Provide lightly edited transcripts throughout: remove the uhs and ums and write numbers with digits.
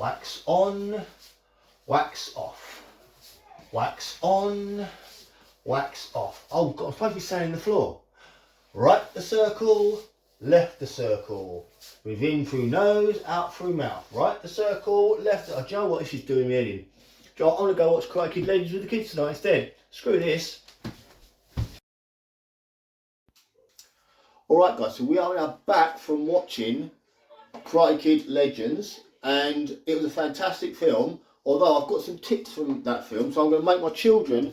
Wax on, wax off. Wax on, wax off. Oh God, I'm supposed to be sanding the floor. Right the circle, left the circle. Breathe in through nose, out through mouth. Right the circle, left the... Oh, do you know what? This is doing me head in. Do you know what? I'm going to go watch Karate Kid Legends with the kids tonight instead. Screw this. Alright guys, so we are now back from watching Karate Kid Legends, and it was a fantastic film, although I've got some tips from that film, so I'm going to make my children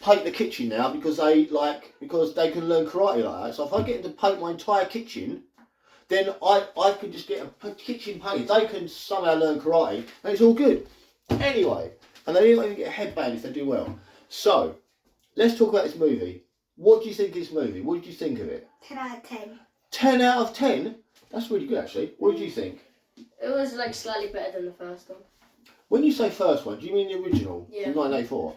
paint the kitchen now because they can learn karate like that. So if I get them to paint my entire kitchen, then I could just get a kitchen painted. They can somehow learn karate and it's all good. Anyway, and they don't even get a headband if they do well. So, let's talk about this movie. What do you think of this movie? What did you think of it? 10 out of 10. 10 out of 10? That's really good actually. What did you think? It was like slightly better than the first one. When you say first one, do you mean the original? Yeah. From 1984?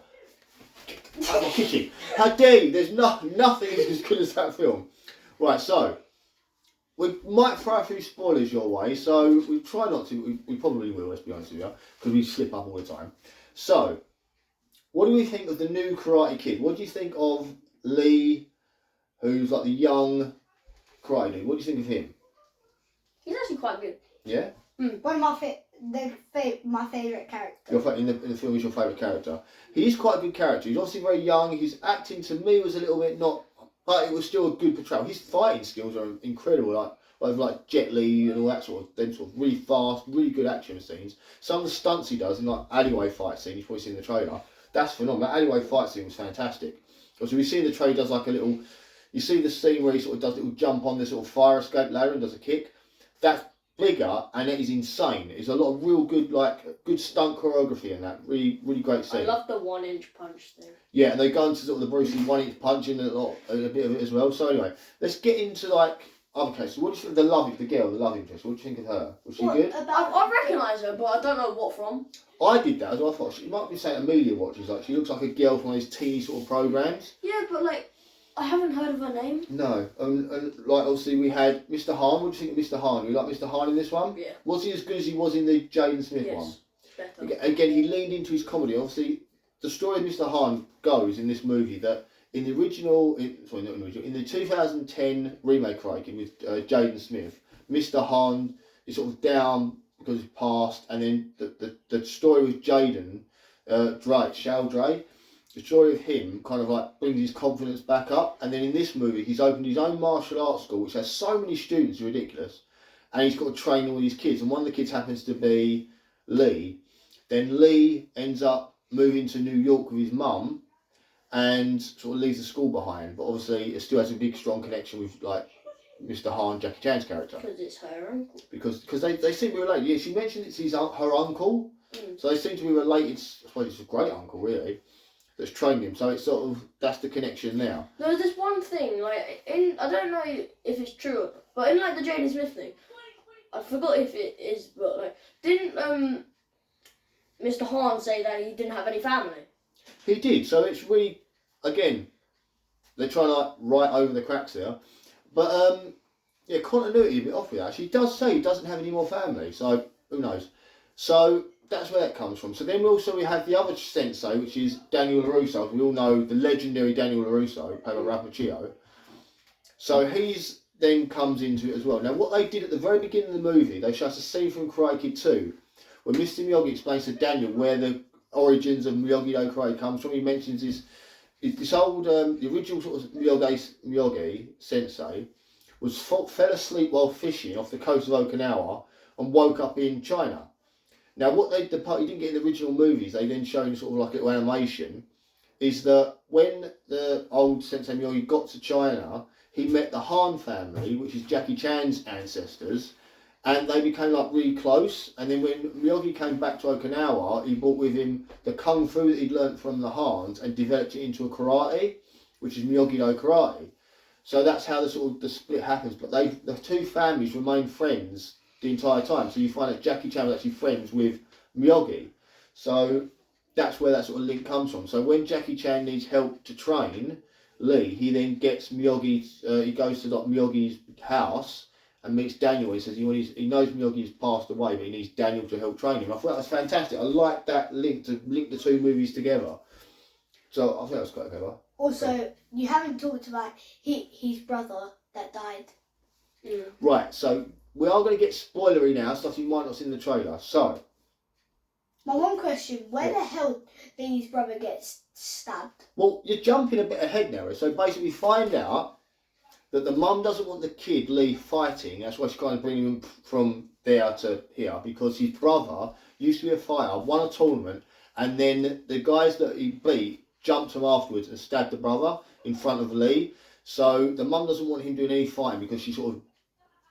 Out of my kitchen. How dare you? There's nothing as good as that film. Right, so we might throw a few spoilers your way, so we try not to. We probably will, let's be honest with you, because we slip up all the time. So, what do we think of the new Karate Kid? What do you think of Lee, who's like the young karate dude? What do you think of him? He's actually quite good. Yeah? One of my favourite characters. In the film is your favourite character. He is quite a good character. He's obviously very young. His acting to me was a little bit not, but it was still a good portrayal. His fighting skills are incredible, like Jet Li and all that sort of really fast, really good action scenes. Some of the stunts he does in like alleyway fight scene, you've probably seen the trailer. That's phenomenal. That alleyway fight scene was fantastic. So we see in the trailer he does like a little. You see the scene where he sort of does a little jump on this sort of fire escape ladder and does a kick. That's bigger and it is insane. There's a lot of real good stunt choreography in that. Really, really great scene. I love the 1-inch punch thing. Yeah, and they go into sort of the Bruce Lee 1-inch punch in a bit of it as well. So anyway, let's get into other cases. What do you think of the love interest? What do you think of her? Was she good? I recognise her, but I don't know what from. I did that as well. I thought she might be saying Amelia watches. Like she looks like a girl from those teeny sort of programs. Yeah, but I haven't heard of her name. No, and obviously we had Mr. Hahn. What do you think of Mr. Hahn? You like Mr. Hahn in this one? Yeah. Was he as good as he was in the Jaden Smith one? Yes, better. Again, he leaned into his comedy. Obviously, the story of Mr. Hahn goes in this movie that in the in the 2010 remake Karate Kid with Jaden Smith, Mr. Hahn is sort of down because he's passed, and then the story with Jaden, Shao Dre, the story of him kind of brings his confidence back up, and then in this movie he's opened his own martial arts school which has so many students, it's ridiculous, and he's got to train all these kids, and one of the kids happens to be Lee. Then Lee ends up moving to New York with his mum and sort of leaves the school behind, but obviously it still has a big strong connection with Mr. Hahn, Jackie Chan's character. Because it's her uncle. Because they seem to be related. Yeah, she mentioned it's her uncle, so they seem to be related. I suppose it's a great uncle really that's trained him. So it's sort of that's the connection now. There's this one thing I don't know if it's true, but in the Jaden Smith thing, I forgot if it is, but didn't Mr. Hahn say that he didn't have any family? He did. So it's really, again, they try to write over the cracks there, but yeah, continuity a bit off with that. She does say he doesn't have any more family, so who knows? So that's where that comes from. So then we have the other sensei, which is Daniel LaRusso. We all know the legendary Daniel LaRusso, played by Ralph Macchio. So he's then comes into it as well. Now what they did at the very beginning of the movie, they show us a scene from Karate Kid 2, when Mr. Miyagi explains to Daniel where the origins of Miyagi-Do karate comes from. He mentions this old, the original sort of Miyagi sensei fell asleep while fishing off the coast of Okinawa and woke up in China. Now, the part you didn't get in the original movies, they then show sort of like a little animation, is that when the old Sensei Miyagi got to China, he met the Han family, which is Jackie Chan's ancestors, and they became really close. And then when Miyagi came back to Okinawa, he brought with him the kung fu that he'd learnt from the Hans and developed it into a karate, which is Miyagi-Do karate. So that's how the split happens. But the two families remain friends the entire time. So you find that Jackie Chan was actually friends with Miyagi. So that's where that sort of link comes from. So when Jackie Chan needs help to train Lee, he then gets Miyagi, he goes to Miyagi's house and meets Daniel. He says he knows Miyagi's passed away, but he needs Daniel to help train him. I thought that was fantastic. I like that link the two movies together. So I think that was quite clever. Also, you haven't talked about his brother that died. Right, so we are going to get spoilery now, stuff you might not see in the trailer. So, My one question, where the hell did his brother get stabbed? well, you're jumping a bit ahead now. So basically we find out that the mum doesn't want the kid Lee fighting. That's why she's kind of bringing him from there to here, because his brother used to be a fighter, won a tournament, and then the guys that he beat jumped him afterwards and stabbed the brother in front of Lee. So the mum doesn't want him doing any fighting because she sort of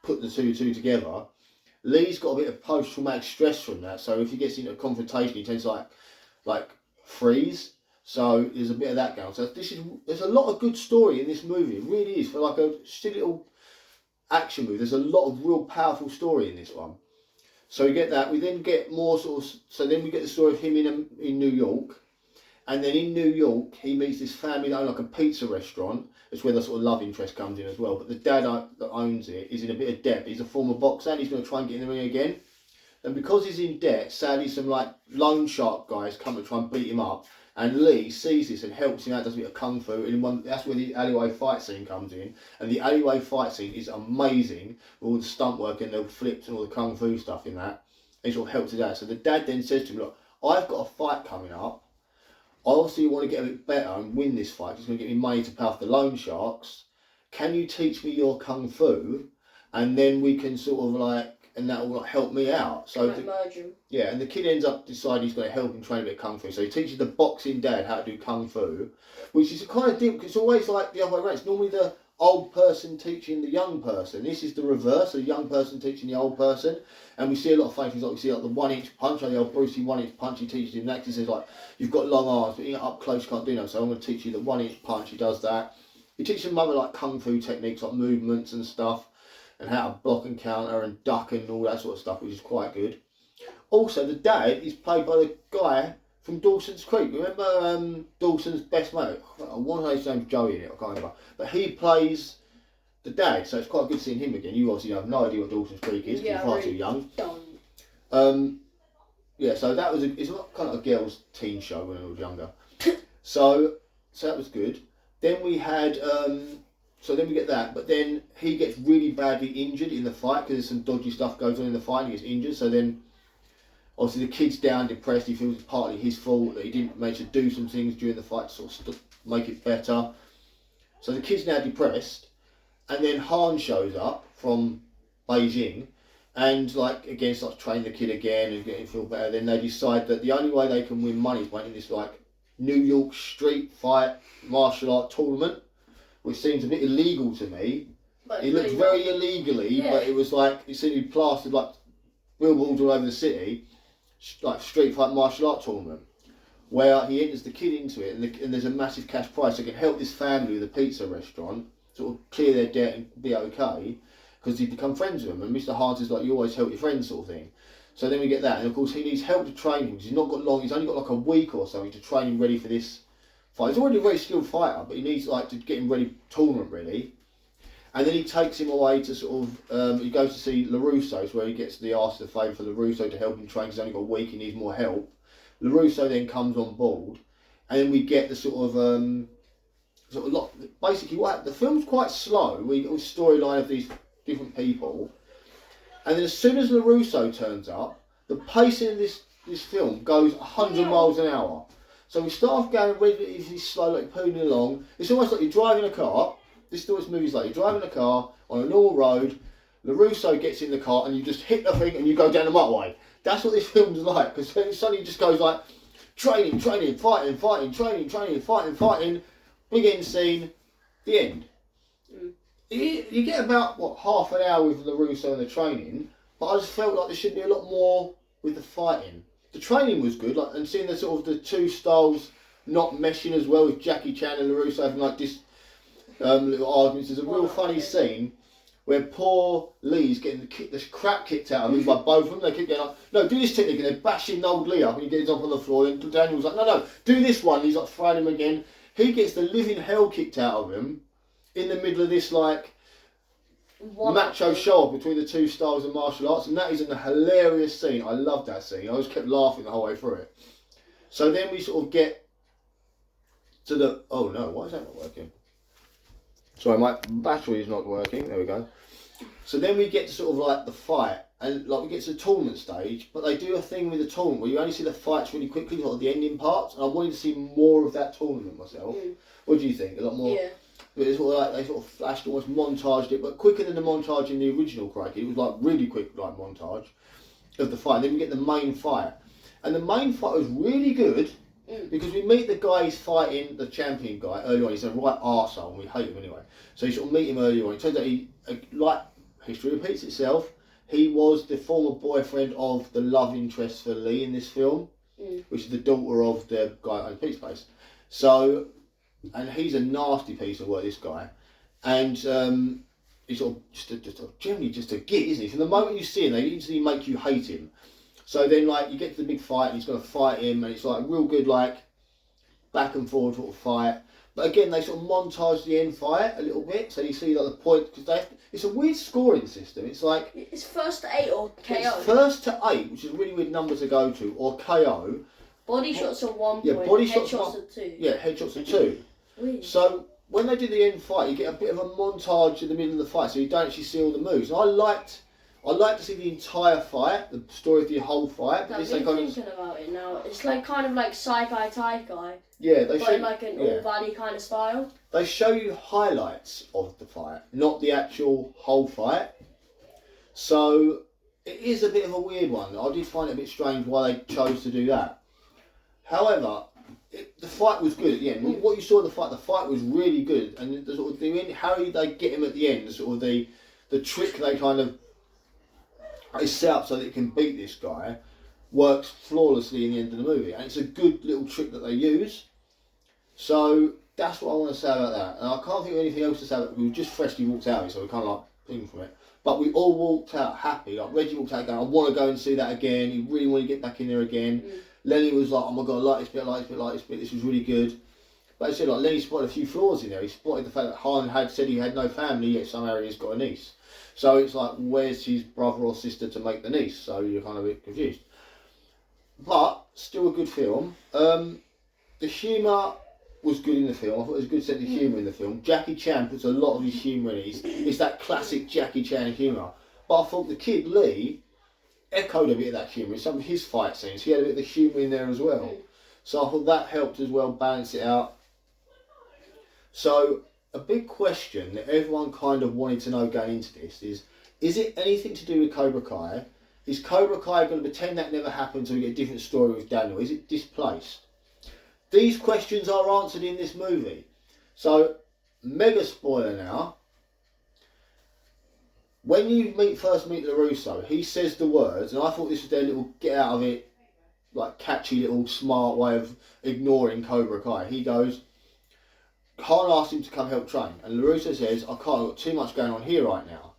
put the two together. Lee's got a bit of post-traumatic stress from that, so if he gets into a confrontation, he tends to like freeze. So there's a bit of that going. So there's a lot of good story in this movie. It really is, for like a silly little action movie. There's a lot of real powerful story in this one. So we get that. We then get more sort of. So then we get the story of him in New York, and then in New York he meets this family that own like a pizza restaurant. It's where the sort of love interest comes in as well. But the dad that owns it is in a bit of debt. He's a former boxer and he's going to try and get in the ring again. And because he's in debt, sadly some like loan shark guys come to try and beat him up. And Lee sees this and helps him out, does a bit of kung fu. And that's where the alleyway fight scene comes in. And the alleyway fight scene is amazing with all the stunt work and the flips and all the kung fu stuff in that. And it sort of helps it out. So the dad then says to him, look, I've got a fight coming up. I obviously want to get a bit better and win this fight. It's going to get me money to pay off the loan sharks. Can you teach me your kung fu? And then we can sort of like, and that will help me out. So yeah, and the kid ends up deciding he's going to help him train a bit of kung fu. So he teaches the boxing dad how to do kung fu, which is a kind of different. It's always like the other way around. It's normally the old person teaching the young person. This is the reverse. The young person teaching the old person. And we see a lot of funny things, like we see like the 1-inch punch, like the old Bruce Lee 1-inch punch. He teaches him next. He says like, you've got long arms, but you're up close, can't do that. So I'm going to teach you the 1-inch punch. He does that. He teaches him other like kung fu techniques, like movements and stuff, and how to block and counter and duck and all that sort of stuff, which is quite good. Also, the dad is played by the guy from Dawson's Creek. Remember Dawson's best mate? I want to say his name's Joey in it, I can't remember. But he plays the dad, so it's quite good seeing him again. You obviously have no idea what Dawson's Creek is, because you're far too young. Yeah, so that was it's kind of a girls' teen show when I was younger. so that was good. Then we had so then we get that, but then he gets really badly injured in the fight because there's some dodgy stuff goes on in the fight and he gets injured. So then obviously the kid's down, depressed. He feels it's partly his fault that he didn't manage to do some things during the fight to sort of make it better. So the kid's now depressed, and then Han shows up from Beijing and like again starts training the kid again and getting him feel better. Then they decide that the only way they can win money is by in this like New York street fight martial art tournament, which seems a bit illegal to me. But it looked very illegally, but it was like it seemed to be plastered like billboards all over the city, like street fight martial art tournament, where he enters the kid into it, and there's a massive cash prize. So it can help this family with a pizza restaurant sort of clear their debt and be okay, because he's become friends with them. And Mr. Hart is like, you always help your friends sort of thing. So then we get that, and of course he needs help to train him because he's not got long. He's only got like a week or something to train him ready for this fight. He's already a very skilled fighter, but he needs like to get him ready tournament ready. And then he takes him away to sort of he goes to see LaRusso's, where he gets the ask the favour for LaRusso to help him train because he's only got a week. He needs more help. LaRusso then comes on board, and then we get the sort of lot. Basically, what the film's quite slow. We got a storyline of these different people. And then as soon as LaRusso turns up, the pacing of this film goes 100 miles an hour. So we start off going really slow, like pulling along. It's almost like you're driving a car. This is what this movie's like. You're driving a car on a normal road. LaRusso gets in the car and you just hit the thing and you go down the motorway. That's what this film's like. Because then suddenly it just goes like training, fighting, training, fighting. Big end scene, the end. You get about, half an hour with LaRusso and the training, but I just felt like there should be a lot more with the fighting. The training was good, and seeing the sort of the two styles not meshing as well with Jackie Chan and LaRusso having like this little arguments. There's a real funny scene where poor Lee's getting the crap kicked out of him by both of them. They keep going like, no, do this technique, and they're bashing old Lee up and he gets up on the floor, and Daniel's like, no, do this one. And he's like throwing him again. He gets the living hell kicked out of him in the middle of this like macho show-off between the two styles of martial arts, and that is a hilarious scene. I love that scene. I just kept laughing the whole way through it. So then we sort of get to the... Oh no, why is that not working? Sorry, my battery is not working. There we go. So then we get to sort of like the fight, and like we get to the tournament stage, but they do a thing with the tournament where you only see the fights really quickly, like the ending parts, and I wanted to see more of that tournament myself. What do you think? A lot more? Yeah. But it's sort of like they sort of flashed, almost montaged it, but quicker than the montage in the original Crikey. It was like really quick, like montage of the fight. And then we get the main fight, and the main fight was really good because we meet the guy who's fighting the champion guy early on. He's a right arsehole, and we hate him anyway. So you sort of meet him early on. It turns out he, like history repeats itself, he was the former boyfriend of the love interest for Lee in this film, which is the daughter of the guy at the pizza place. So. And he's a nasty piece of work, this guy. And he's sort of generally just a git, isn't he? From the moment you see him, they instantly make you hate him. So then, like, you get to the big fight, and he's going to fight him, and it's like a real good, like, back and forward sort of fight. But again, they sort of montage the end fight a little bit, so you see like the point, because it's a weird scoring system. It's like it's first to 8 or KO. It's first to 8, which is a really weird number to go to, or KO. Body shots are 1 yeah, point. Body headshots shots are 2. Yeah, headshots are 2. Weird. So when they do the end fight, you get a bit of a montage in the middle of the fight, so you don't actually see all the moves. And I like to see the entire fight, the story of the whole fight. But I've been thinking about it now. It's like kind of like Saikai Taikai. Yeah, but in like an all valley kind of style. They show you highlights of the fight, not the actual whole fight. So it is a bit of a weird one. I did find it a bit strange why they chose to do that. However, the fight was good at the end. What you saw in the fight was really good, and the sort of how they get him at the end, the sort of the trick they kind of is set up so that it can beat this guy, works flawlessly in the end of the movie, and it's a good little trick that they use. So that's what I want to say about that, and I can't think of anything else to say about it. We just freshly walked out, so we kind of like ping from it. But we all walked out happy. Like Reggie walked out going, I want to go and see that again. He really want to get back in there again. Lenny was like, oh my god, I like this bit, I like this bit, I like this bit. This was really good. But I said, like, Lenny spotted a few flaws in there. He spotted the fact that Han had said he had no family, yet somehow he's got a niece. So it's like, where's his brother or sister to make the niece? So you're kind of a bit confused. But still a good film. The humour was good in the film. I thought there was a good sense of humour in the film. Jackie Chan puts a lot of his humour in it. It's that classic Jackie Chan humour. But I thought the kid Lee echoed a bit of that humour in some of his fight scenes. He had a bit of the humour in there as well. So I thought that helped as well, balance it out. So a big question that everyone kind of wanted to know going into this is it anything to do with Cobra Kai? Is Cobra Kai going to pretend that never happened so we get a different story with Daniel? Is it displaced? These questions are answered in this movie. So, mega spoiler now. When you first meet LaRusso, he says the words, and I thought this was their little get out of it, like catchy little smart way of ignoring Cobra Kai. He goes, Han asked him to come help train, and LaRusso says, I can't, I've got too much going on here right now.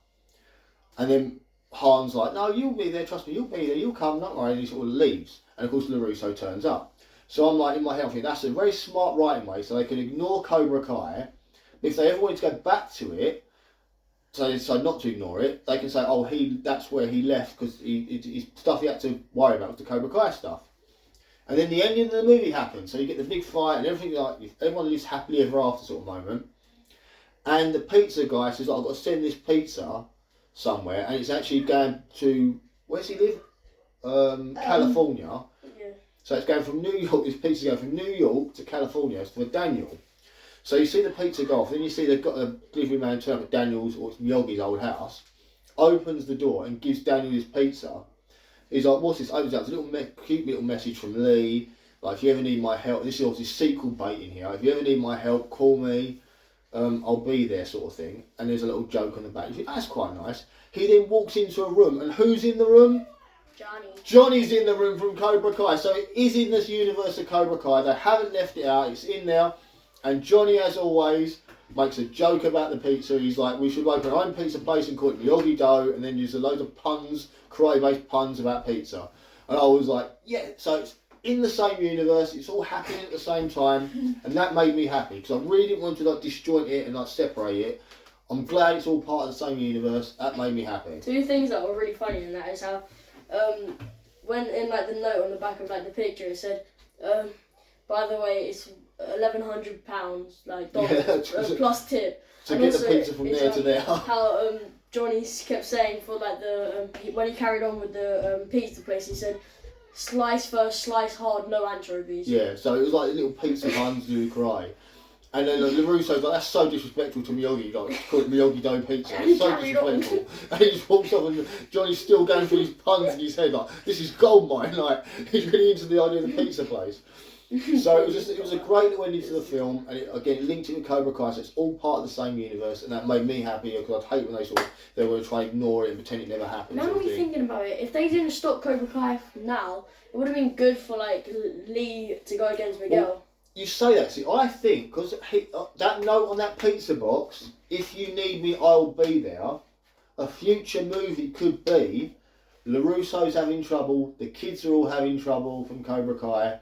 And then Han's like, no, you'll be there, trust me, you'll be there, you'll come, don't worry, and he sort of leaves. And of course LaRusso turns up. So I'm like, in my head, I think that's a very smart writing way, so they can ignore Cobra Kai. If they ever wanted to go back to it, so they decide not to ignore it, they can say, oh, that's where he left, because his stuff he had to worry about was the Cobra Kai stuff. And then the ending of the movie happens, so you get the big fight and everything, like everyone lives happily ever after sort of moment. And the pizza guy says, I've got to send this pizza somewhere, and it's actually going to, where's he live? California. Yeah. So it's going from New York, this pizza's going from New York to California, it's for Daniel. So you see the pizza go off, then you see they've got a delivery man turn up at Daniel's, or it's Miyagi's old house, opens the door and gives Daniel his pizza. He's like, what's this? Opens up, it's a cute little message from Lee, like, if you ever need my help, this is obviously sequel bait in here, if you ever need my help, call me, I'll be there, sort of thing. And there's a little joke on the back. You think, that's quite nice. He then walks into a room, and who's in the room? Johnny. Johnny's in the room from Cobra Kai. So it is in this universe of Cobra Kai. They haven't left it out. It's in there. And Johnny, as always, makes a joke about the pizza. He's like, we should open our own pizza place and call it Miyagi Do, and then use a load of puns, karate-based puns about pizza. And I was like, yeah, so it's in the same universe, it's all happening at the same time, and that made me happy, because I really didn't want to like disjoint it and like separate it. I'm glad it's all part of the same universe. That made me happy. Two things that were really funny in that is how, when in like the note on the back of like the picture it said, by the way, it's £1,100 like dollars plus tip. To And get the also pizza from there to there. How Johnny kept saying for like the when he carried on with the pizza place, he said, "Slice first, slice hard, no anchovies." Yeah, so it was like a little pizza Hans do cry. And then LaRusso's like, that's so disrespectful to Miyagi, like, to call it Miyagi dough pizza. And he It's so carried on. disrespectful. And he just walks off and Johnny's still going through his puns in his head, like, this is gold mine, like, he's really into the idea of the pizza place. So it was a great little ending to the film, and it, again, linked it with Cobra Kai, so it's all part of the same universe, and that made me happy, because I'd hate when they were trying to ignore it and pretend it never happened. Now we're thinking about it, if they didn't stop Cobra Kai now, it would have been good for like Lee to go against Miguel. Well, you say that, see, I think, because that note on that pizza box, if you need me, I'll be there, a future movie could be LaRusso's having trouble, the kids are all having trouble from Cobra Kai,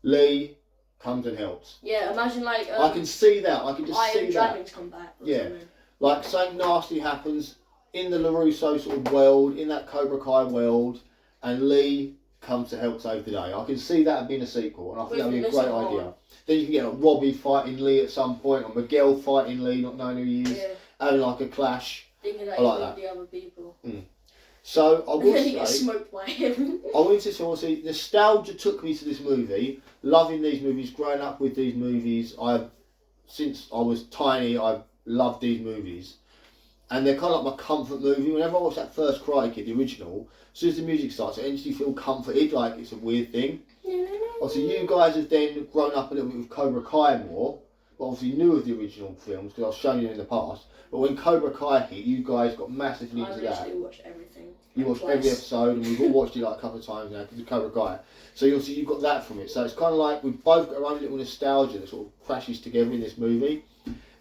Lee comes and helps. Yeah, imagine like I can see that, I can just Iron see that. Dragons come back. Or Yeah. something. Like, something nasty happens in the LaRusso sort of world, in that Cobra Kai world, and Lee comes to help save the day. I can see that being a sequel, and I think that would be a With great Mr. idea. Hart. Then you can get like, Robbie fighting Lee at some point, or Miguel fighting Lee, not knowing who he is, Yeah, having like a clash. thinking that I he's like with that. the other people. So I And will then he gets say, smoked by him. I went to see nostalgia took me to this movie. Loving these movies, growing up with these movies. Since I was tiny, I've loved these movies, and they're kind of like my comfort movie. Whenever I watch that first Karate Kid, the original, as soon as the music starts, I instantly feel comforted. Like it's a weird thing. Obviously, you guys have then grown up a little bit with Cobra Kai more. But obviously, knew of the original films because I've shown you in the past. But when Cobra Kai hit, you guys got massively I into that. literally watched everything. You watched twice. every episode, and we've all watched it like a couple of times now because of Cobra Kai. So you've got that from it. So it's kind of like we've both got our own little nostalgia that sort of crashes together in this movie.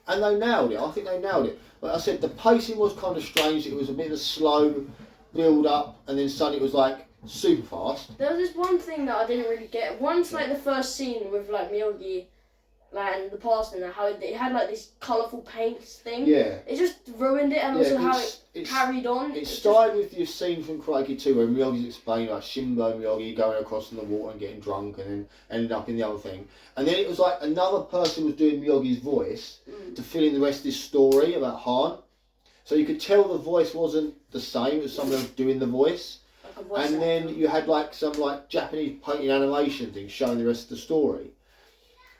And they nailed it. I think they nailed it. Like I said, the pacing was kind of strange. It was a bit of a slow build up, and then suddenly it was like super fast. There was this one thing that I didn't really get. Once, like the first scene with like Miyagi, like and the past and how it had like this colourful paints thing. Yeah. It just ruined it, and Yeah, also how it's- it carried on. It just- started with your scene from Karate Kid 2 where Miyagi's explaining like Shimbo Miyagi going across in the water and getting drunk and then ended up in the other thing. And then it was like another person was doing Miyagi's voice to fill in the rest of this story about Han. So you could tell the voice wasn't the same as someone else doing the voice. like a voice And then actor. you had like some like Japanese painting animation thing showing the rest of the story.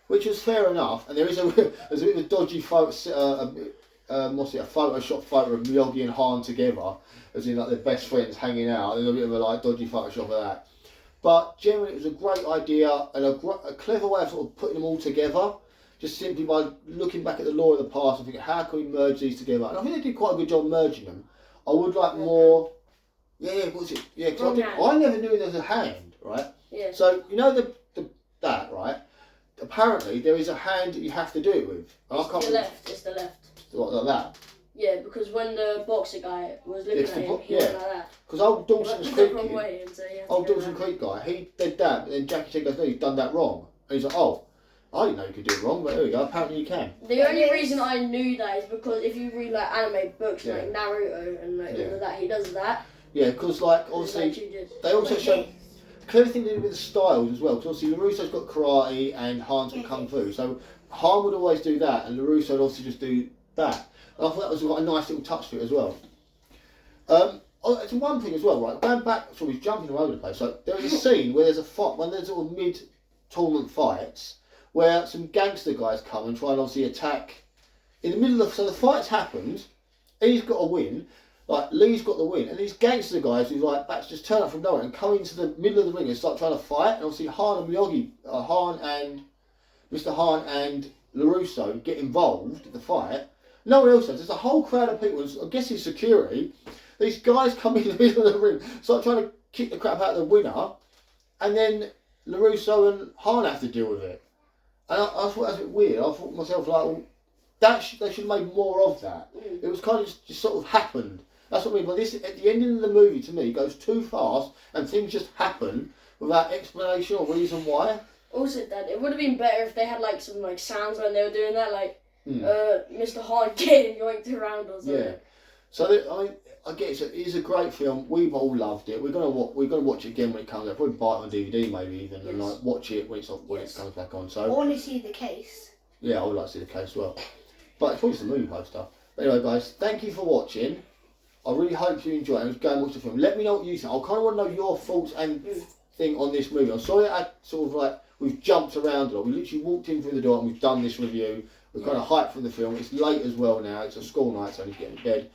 Which was fair enough. And there's a bit of a dodgy photo, a Photoshop photo of Miyagi and Han together, as in like they're best friends hanging out. There's a bit of a like dodgy Photoshop of that. But generally, it was a great idea and a clever way of sort of putting them all together. Just simply by looking back at the lore of the past and thinking, how can we merge these together? And I think they did quite a good job merging them. I would like more. Yeah, what's it? Yeah, because I never knew there was a hand, right? Yeah. So you know that right? Apparently there is a hand that you have to do it with. And I can't It's the left. It's the left. like that. Yeah, because when the boxer guy was looking It's at the him, bo- he went yeah. like that. Because old He Dawson's went Creek the wrong kid, way, and so he had to old go Dawson around. Creek guy, he did that, but then Jackie Chan goes, no, you've done that wrong. And he's like, oh, I didn't know you could do it wrong, but there we go, apparently you can. The only reason I knew that is because if you read like anime books Yeah. like Naruto and like all of that, he does that. Yeah, because like, It's like obviously, jujitsu. they also show clever thing they did with the styles as well, because obviously LaRusso's got karate and Han's got kung fu, so Han would always do that, and LaRusso would obviously just do that. And I thought that was quite a nice little touch to it as well. It's one thing as well, right? Going back, so he's jumping all over the place. So there is a scene where there's a fight, when there's sort of mid-tournament fights, where some gangster guys come and try and obviously attack. In the middle of, so the fight's happened, he's got a win, like Lee's got the win, and these gangster guys who like bats just turn up from nowhere and come into the middle of the ring and start trying to fight. And obviously Han and Miyagi, Mr. Han and LaRusso get involved in the fight. No one else does. There's a whole crowd of people, I'm guessing security. These guys come in the middle of the ring, start trying to kick the crap out of the winner, and then LaRusso and Han have to deal with it. And I thought that was a bit weird. I thought to myself, like, well, they should have made more of that. It was kind of just sort of happened. That's what I mean. But this, at the ending of the movie, to me, goes too fast, and things just happen without explanation or reason why. Also, Dad, it would have been better if they had like some like sounds when they were doing that, like Mr. Hahn getting yoinked around or something. Yeah. So I guess it is a great film. We've all loved it. We're gonna watch it again when it comes out. Probably buy it on DVD maybe even, and Yes. like watch it when it comes back on. I So want to see the case. yeah, I would like to see the case as well. But it's probably just a movie poster. But anyway, guys, thank you for watching. I really hope you enjoy it and go and watch the film. Let me know what you think. I kind of want to know your thoughts and thing on this movie. I'm sorry I sort of like we've jumped around a lot. We literally walked in through the door and we've done this review. We're kind of hyped from the film. It's late as well now. It's a school night, so I need to get in bed.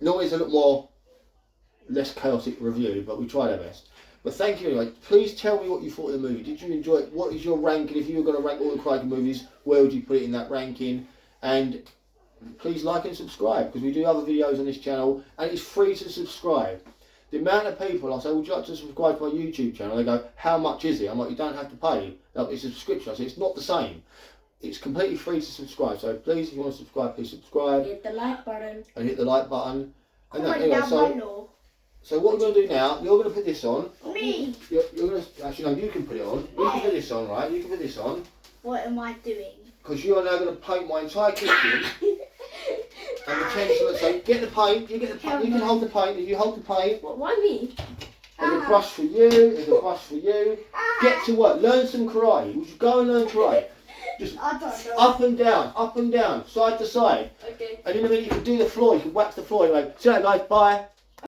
Normally it's a little more less chaotic review, but we tried our best. But thank you anyway. Please tell me what you thought of the movie. Did you enjoy it? What is your ranking? If you were going to rank all the Crichton movies, where would you put it in that ranking? And please like and subscribe, because we do other videos on this channel and it's free to subscribe. The amount of people I say, would you like to subscribe to my YouTube channel? They go, how much is it? I'm like, you don't have to pay. It's a subscription. I say, it's not the same. It's completely free to subscribe. So please, if you want to subscribe, please subscribe. Hit the like button. And hit the like button. And Comment anyway, down so, below. so what we're going to do now, you're going to put this on. Me. You're going to, actually no, you can put it on. You can put this on, right? You can put this on. What am I doing? Because you are now going to paint my entire kitchen. And pretend so get the paint, you get the paint, you can hold the paint, if you hold the paint. Why me? There's a brush for you, there's a brush for you. Get to work, learn some karate. Would you go and learn karate? Just I don't know. up and down, side to side. Okay. And in a minute you can do the floor, you can wax the floor. Anyway, see you later guys, bye.